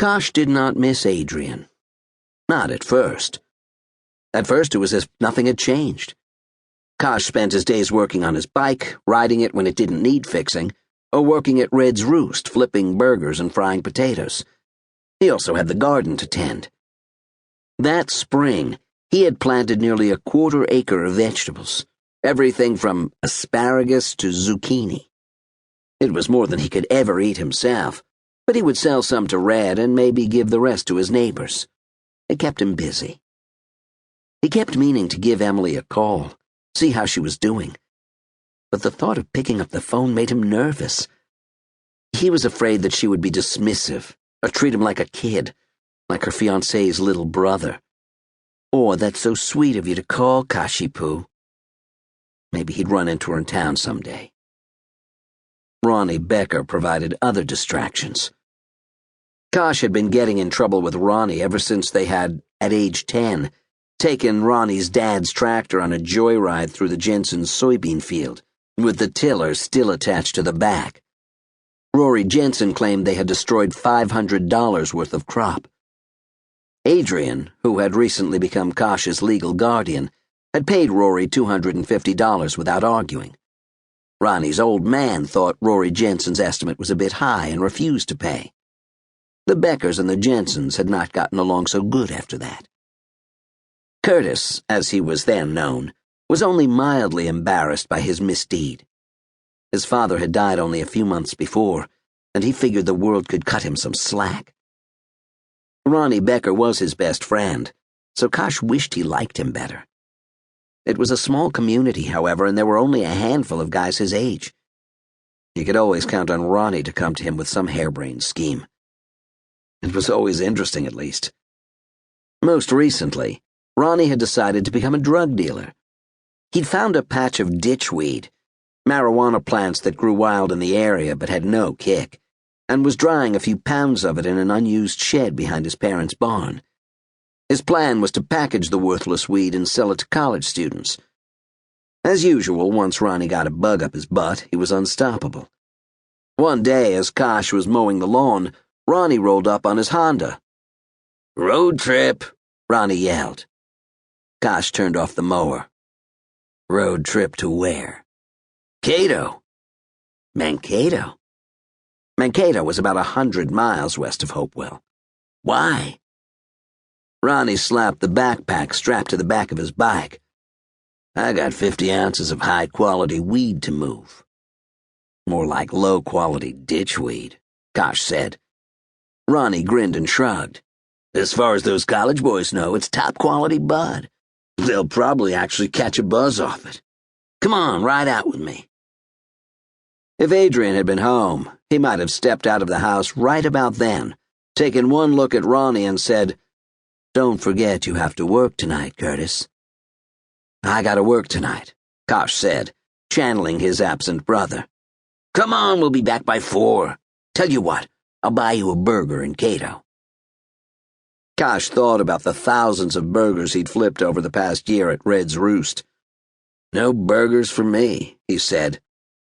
Kosh did not miss Adrian. Not at first. At first it was as if nothing had changed. Kosh spent his days working on his bike, riding it when it didn't need fixing, or working at Red's Roost, flipping burgers and frying potatoes. He also had the garden to tend. That spring, he had planted nearly a quarter-acre of vegetables, everything from asparagus to zucchini. It was more than he could ever eat himself, but he would sell some to Red and maybe give the rest to his neighbors. It kept him busy. He kept meaning to give Emily a call, see how she was doing. But the thought of picking up the phone made him nervous. He was afraid that she would be dismissive, or treat him like a kid, like her fiancé's little brother. Or, "That's so sweet of you to call, Kashi-poo." Maybe he'd run into her in town someday. Ronnie Becker provided other distractions. Kosh had been getting in trouble with Ronnie ever since they had, at age 10, taken Ronnie's dad's tractor on a joyride through the Jensen's soybean field, with the tiller still attached to the back. Rory Jensen claimed they had destroyed $500 worth of crop. Adrian, who had recently become Kosh's legal guardian, had paid Rory $250 without arguing. Ronnie's old man thought Rory Jensen's estimate was a bit high and refused to pay. The Beckers and the Jensens had not gotten along so good after that. Curtis, as he was then known, was only mildly embarrassed by his misdeed. His father had died only a few months before, and he figured the world could cut him some slack. Ronnie Becker was his best friend, so Kosh wished he liked him better. It was a small community, however, and there were only a handful of guys his age. He could always count on Ronnie to come to him with some harebrained scheme. It was always interesting, at least. Most recently, Ronnie had decided to become a drug dealer. He'd found a patch of ditchweed, marijuana plants that grew wild in the area but had no kick, and was drying a few pounds of it in an unused shed behind his parents' barn. His plan was to package the worthless weed and sell it to college students. As usual, once Ronnie got a bug up his butt, he was unstoppable. One day, as Kosh was mowing the lawn, Ronnie rolled up on his Honda. "Road trip," Ronnie yelled. Kosh turned off the mower. "Road trip to where?" "Cato." Mankato? Mankato was about 100 miles west of Hopewell. "Why?" Ronnie slapped the backpack strapped to the back of his bike. "I got 50 ounces of high-quality weed to move." "More like low-quality ditchweed," Kosh said. Ronnie grinned and shrugged. "As far as those college boys know, it's top-quality bud. They'll probably actually catch a buzz off it. Come on, ride out with me." If Adrian had been home, he might have stepped out of the house right about then, taken one look at Ronnie and said, "Don't forget you have to work tonight, Curtis." "I gotta work tonight," Kosh said, channeling his absent brother. "Come on, we'll be back by 4. Tell you what, I'll buy you a burger in Cato." Kosh thought about the thousands of burgers he'd flipped over the past year at Red's Roost. "No burgers for me," he said.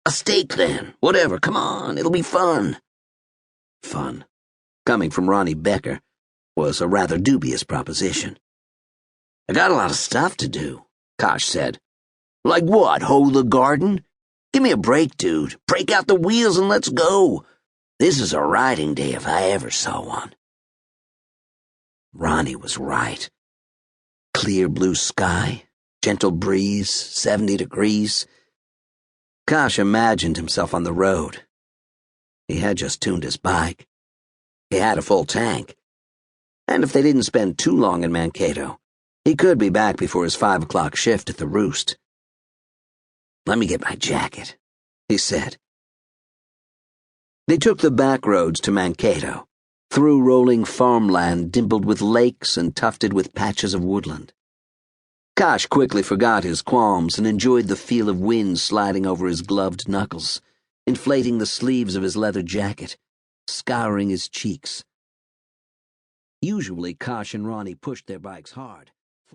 "A steak, then. Whatever, come on, it'll be fun." Fun, coming from Ronnie Becker, was a rather dubious proposition. "I got a lot of stuff to do," Kosh said. "Like what, hoe the garden? Give me a break, dude. Break out the wheels and let's go. This is a riding day if I ever saw one." Ronnie was right. Clear blue sky, gentle breeze, 70 degrees. Kosh imagined himself on the road. He had just tuned his bike. He had a full tank. And if they didn't spend too long in Mankato, he could be back before his 5 o'clock shift at the Roost. "Let me get my jacket," he said. They took the back roads to Mankato, through rolling farmland dimpled with lakes and tufted with patches of woodland. Kosh quickly forgot his qualms and enjoyed the feel of wind sliding over his gloved knuckles, inflating the sleeves of his leather jacket, scouring his cheeks. Usually, Kosh and Ronnie pushed their bikes hard.